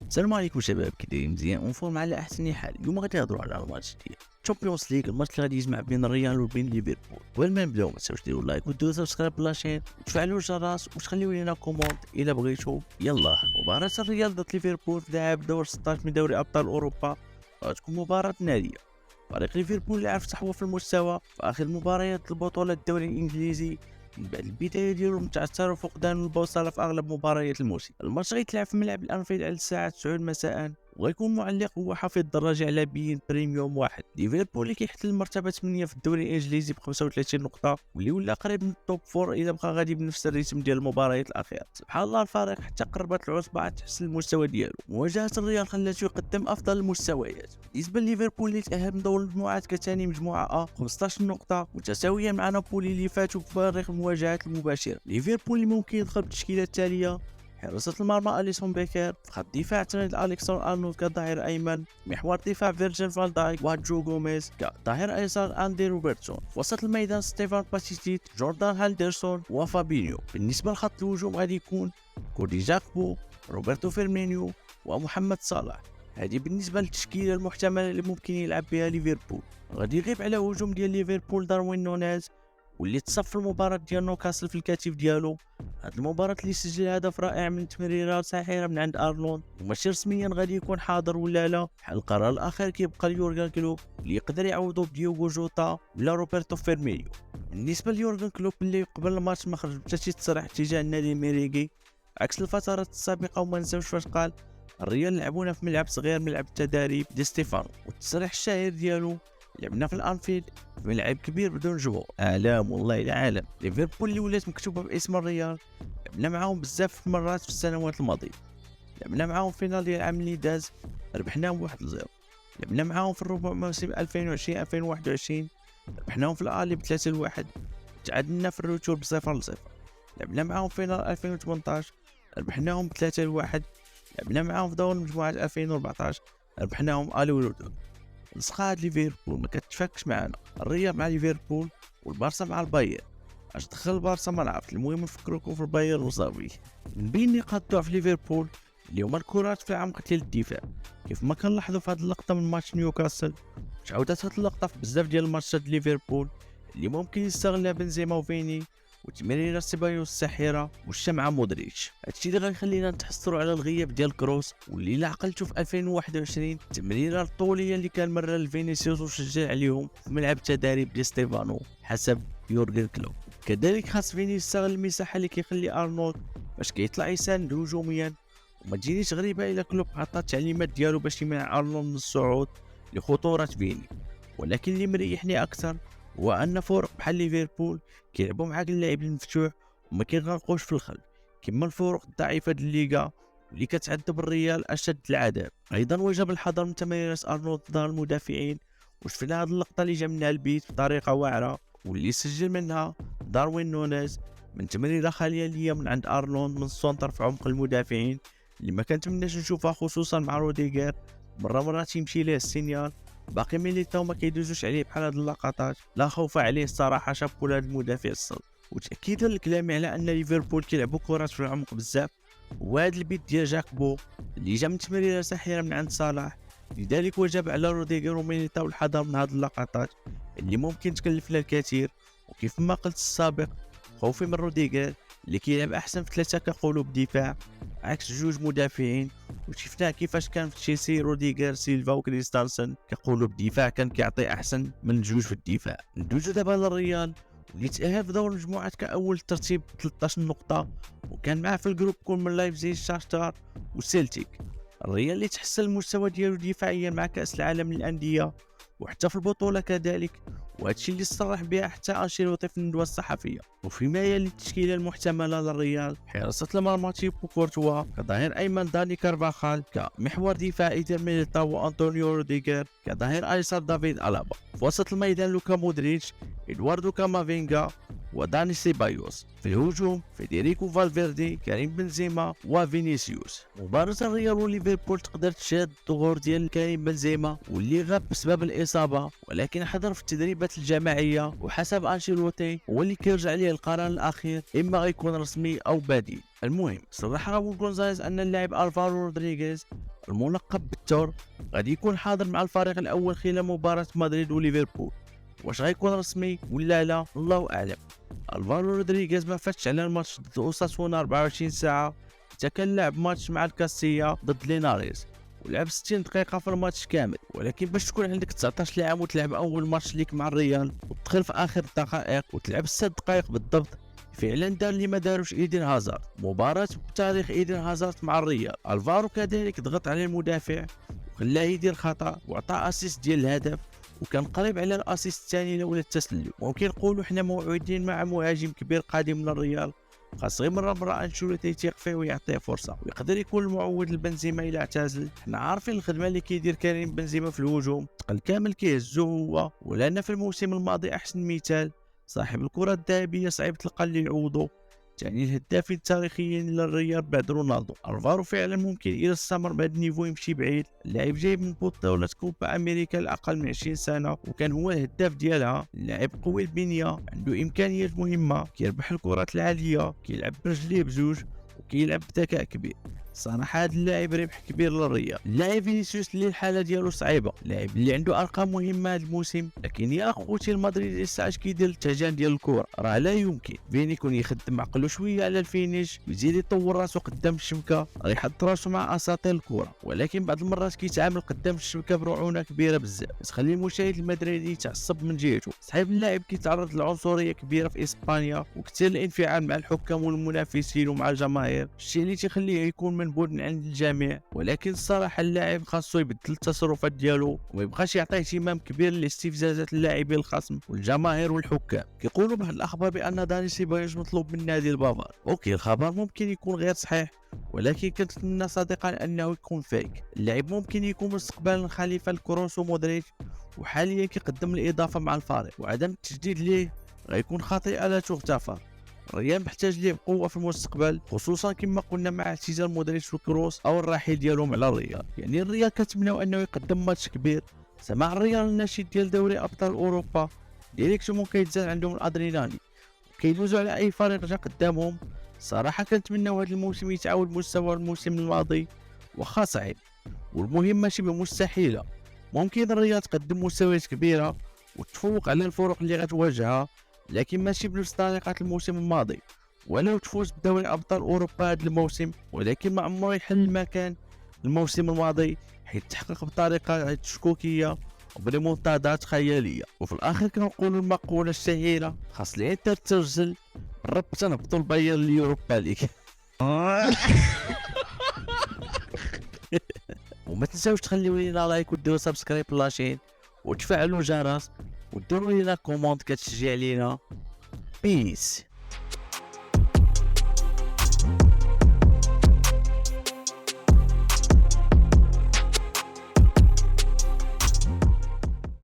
السلام عليكم شباب، كي دايرين؟ مزيان ونفورم على احسن حال. اليوم غادي نهضروا على الماتش ديال تشامبيونز ليغ، الماتش اللي غادي يجمع بين الريال وبين ليفربول. قبل ما نبداو ما تنساوش ديروا لايك وديروا سبسكرايب لاشين وتفعلوا الجرس وتخليو لينا كومونت الا بغيتو. يلا، مباراة الريال ضد ليفربول في لعب دور 16 من دوري ابطال اوروبا غتكون مباراة نارية. فريق ليفربول لعب صحوه في المستوى في اخر مباريات البطولة الدوري الانجليزي من بعد البدايه ديالو متعثر وفقدان البوصله في اغلب مباريات الموسم. الماتش غيتلعب في ملعب الانفيلد على الساعه 9 مساء، وغيكون معلق هو حفيظ الدراجه على بين بريميوم واحد. ليفربول اللي كيحتل المرتبه 8 في الدوري الانجليزي ب 35 نقطه، واللي ولا قريب من التوب 4 اذا بقى غادي بنفس الريتم ديال المباريات الاخيره. سبحان الله، الفريق حتى قربت العصبه تحسن المستوى ديالو. مواجهه الريال خلاتو يقدم افضل المستويات. بالنسبه لليفربول اللي تاهل من دور المجموعات كثاني مجموعه 15 نقطه متساويه مع نابولي اللي فاتوا في فريق المواجهات المباشره. ليفربول اللي ممكن يدخل بالتشكيله التاليه: حراسة المرمى أليسون بيكر، خط دفاع ترينت أليكسندر أرنولد كظهير أيمن، محور دفاع فيرجيل فان دايك وجو غوميز، كظهير أيسر أندي روبرتسون، وسط الميدان ستيفان باتيستيت، جوردان هالدرسون وفابينيو. بالنسبة لخط الهجوم غادي يكون كودي جاكبو، روبرتو فيرمينيو ومحمد صلاح. هذه بالنسبة للتشكيلة المحتملة اللي ممكن يلعب بها ليفربول. غادي يغيب على هجوم ديال ليفربول داروين نونيز، واللي تصف المباراة ديال نوكاسل في الكتف ديالو. هاد المباراة اللي سجل هدف رائع من تمريرات ساحرة من عند أرنولد، وماشي رسميا غادي يكون حاضر ولا لا. بحال القرار الأخير كيبقى ليورغان كلوب اللي يقدر يعوضو بديوغو جوتا ولا روبرتو فيرمينيو. بالنسبة ليورغان كلوب اللي قبل الماتش ما خرج حتى شي تصريح تجاه النادي الميريغي عكس الفترات السابقة، وما نساوش فاش قال الريال لعبونا في ملعب صغير، ملعب التدريب دي ستيفانو. والتصريح الشهير ديالو: لعبنا في الانفيلد في ملعب كبير بدون جمهور. اعلام والله العالم. ليفربول اللي ولات مكتوبه باسم الريال لعبنا معاهم بزاف المرات في السنوات الماضيه. لعبنا معاهم فينال ديال العام اللي داز ربحناهم 1-0. لعبنا معاهم في الربع موسم 2020 2021 ربحناهم في الالي ب3-1. تعادلنا في الروتور ب0-0. لعبنا معاهم فينال 2018 ربحناهم ب3-1. لعبنا معاهم في دور المجموعات 2014 ربحناهم الي ورودو. نسخة هاد ليفربول ما كتفاكش معنا. الريال مع ليفربول والبارسا مع البايرن. اش دخل البارسا ما نعرف، المهم نفكركم في البايرن وصافي. من بين نقاط ضعف ليفربول اليوم الكرات في العمق ديال الدفاع، كيف ما كنلاحظوا في هاد اللقطة من ماتش نيوكاسل. تعاودت هاد اللقطة في بزاف ديال الماتشات ليفربول اللي ممكن يستغلها بنزيما وفيني وتمريرة سيبايوس الساحرة والشمعة مودريتش. هادشي اللي غيخلينا نتحسروا على الغياب ديال كروس، واللي لا عقلتو في 2021 التمريرة الطولية اللي كان مرة لفينيسيوس وشجع عليهم في ملعب التدريب دي ستيفانو حسب يورغن كلوب. كذلك خاص فيني يستغل المساحة اللي كيخلي أرنولد باش كيطلع يساند هجوميا، وما تجينيش غريبة إلا كلوب عطى التعليمات ديالو باش يمنع أرنولد من الصعود لخطورة فيني. ولكن اللي مريحني أكثر هو ان فرق بحال ليفربول كيلعبوا معاك اللعب المفتوح وما كيغرقوش في الخلف كما الفرق الضعيفه ديال الليغا اللي كتعذب الريال اشد العذاب. ايضا وجب الحذر من تمريرات ارنولد ضد المدافعين، وشفنا هذه اللقطه اللي جا منها البيت بطريقه واعره واللي سجل منها داروين نونيز من تمريره خياليه من عند ارنولد من السونتر في عمق المدافعين اللي ما كنتمناش نشوفها، خصوصا مع روديغر. مره تيمشي ليه السينيال. باقي ميليتاو ما كيدوزوش عليه بحال هاد اللقطات، لا خوف عليه الصراحه. شابو لهاد المدافع الصلب. وتاكيدا لكلامي على ان ليفربول كيلعبوا كرات في العمق بزاف، وهاد البيت ديال جاكبو اللي جا من تمريره ساحره من عند صلاح، لذلك وجب على روديغر وميليتاو الحذر من هاد اللقطات اللي ممكن تكلفنا الكثير. وكيف ما قلت السابق، خوفي من روديغر اللي كيلعب احسن في 3 كقلوب دفاع عكس 2 مدافعين. وشفنا كيفاش كان في تشيلسي روديغر سيلفا وكريستانسن كقلوب دفاع كان كيعطي احسن من 2 في الدفاع. ندوزو دابا للريال اللي تأهل في دور المجموعات كأول ترتيب 13 نقطة، وكان معاه في الجروب كون من لايبزيج شاختار وسيلتيك. الريال اللي تحسن المستوى ديالو دفاعيا مع كأس العالم للأندية وحتى في البطولة كذلك، وهادشي اللي صرح بها حتى أنشيلوتي في الندوة الصحفية. وفيما يلي التشكيلة المحتملة للريال: حراسة المرمى تيبو كورتوا، كظهير أيمن داني كارفاخال، كمحور دفاعي ميليتاو وأنطونيو روديغر، كظهير أيسر دافيد ألابا، في وسط الميدان لوكا مودريتش، إدواردو كامافينغا وداني سيبايوس. في الهجوم فيديريكو فالفيردي، كريم بنزيما وفينيسيوس. مباراة الريال وليفربول تقدر تشهد الظهور ديال كريم بنزيما واللي غاب بسبب الإصابة، ولكن حضر في التدريبات الجماعية وحسب أنشيلوتي هو اللي كيرجع ليه القرار الأخير، إما غيكون رسمي أو بديل. المهم صرح راؤول غونزاليز أن اللاعب ألفارو رودريغيز الملقب بالتور غادي يكون حاضر مع الفريق الاول خلال مباراة مدريد وليفربول. واش غيكون رسمي ولا لا الله اعلم. الفارو رودريغيز ما فاتش على الماتش ضد اوساسونا 24 ساعة، حتى كان لعب ماتش مع الكاستيا ضد ليناريز ولعب 60 دقيقة في الماتش كامل. ولكن باش تكون عندك 19 لاعب وتلعب اول ماتش ليك مع الريال وتدخل في اخر الدقائق وتلعب 6 دقائق بالضبط، فعلا دار اللي ما داروش ايدن هازارد. مباراة بتاريخ ايدن هازارد مع الريال. الفارو كذلك ضغط على المدافع وخلاه يدير خطأ وعطى اسيست ديال الهدف، وكان قريب على الاسيست الثاني لولا التسلل. ممكن نقولوا حنا موعودين مع مهاجم كبير قادم للريال، خاص غير مرة انشيلوتي يثيق فيه ويعطيه فرصه، ويقدر يكون المعوض لبنزيما الى اعتزل. حنا عارفين الخدمه اللي كيدير كريم بنزيما في الهجوم، تقل كامل كيهزو هو، ولنا في الموسم الماضي احسن مثال صاحب الكره الذهبيه صعيب تلقى اللي يعوضه، يعني الهدافين التاريخيين للريال بعد رونالدو. الفارو فعلا ممكن الى استمر بهذا النيفو يمشي بعيد. اللاعب جاي من بطولة كوبا امريكا لاقل من 20 سنه وكان هو الهداف ديالها. اللاعب قوي البنيه، عنده امكانيات مهمه، كيربح الكرات العاليه، كيلعب برجليه بجوج وكيلعب بذكاء كبير. صراحه هذا اللاعب ربح كبير للريال. اللاعب فينيسيوس اللي الحاله ديالو صعيبه، اللاعب اللي عنده ارقام مهمه هذا الموسم، لكن يا اخوتي المدريد لسه اش كيدير الاتجاه ديال الكره، راه لا يمكن. فين يكون يخدم عقله شويه على الفينيش ويزيد يطور راسو قدام الشبكه، راه يحط راسو مع اساطير الكره، ولكن بعض المرات كيتعامل قدام الشبكه برعونه كبيره بزاف تخلي المشاهد المدريدي يتعصب من جهته. صحيح اللاعب كيتعرض لعنصريه كبيره في اسبانيا وكثير الانفعال مع الحكام والمنافسين ومع الجماهير، الشيء اللي تيخليه يكون منبوذ من عند الجميع. ولكن الصراحه اللاعب خاصو يبدل التصرفات ديالو وما يبقاش يعطي اهتمام كبير لاستفزازات اللاعبين الخصم والجماهير والحكام. كيقولوا بعض الاخبار بان داني سيبايوس مطلوب من نادي البافار. اوكي الخبر ممكن يكون غير صحيح، ولكن كنتمنى صديقا انه يكون فيك. اللاعب ممكن يكون مستقبلا خليفه لكروس ومودريتش، وحاليا كيقدم الاضافه مع الفريق، وعدم التجديد ليه غيكون خطيئه لا تغتفر. الريال محتاج ليه بقوه في المستقبل، خصوصا كما قلنا مع اعتزال مودريتش وكروس او الرحيل ديالهم على الريال. يعني الريال كنتمناو انه يقدم ماتش كبير. سمع الريال الناشئ ديال دوري ابطال اوروبا ديريكتومون كيتزاد عندهم الادرينالين كيدوزوا على اي فريق جا قدامهم. صراحه كنتمناو هذا الموسم يتعاود مستوى الموسم الماضي، واخا صعيب والمهمه شبه مستحيله. ممكن الريال تقدم مستويات كبيره وتفوق على الفرق اللي غتواجهها، لكن ماشي بنفس طريقه الموسم الماضي. ولو تفوز بدوري ابطال اوروبا هذا الموسم، ولكن ما عمره يحل المكان الموسم الماضي، حيث تحقق بطريقه تشكوكيه وبريمونتادات خياليه. وفي الاخر كنقول المقوله الشهيره خاص الانتر تسجل الرب تنهبطوا البايرن اليوروبا ليغ. وما تنساوش تخليو لينا لايك وديروا سبسكرايب لاشين وتفعلوا الجرس وديروا لينا كوموند كتشجيع لينا. بيس.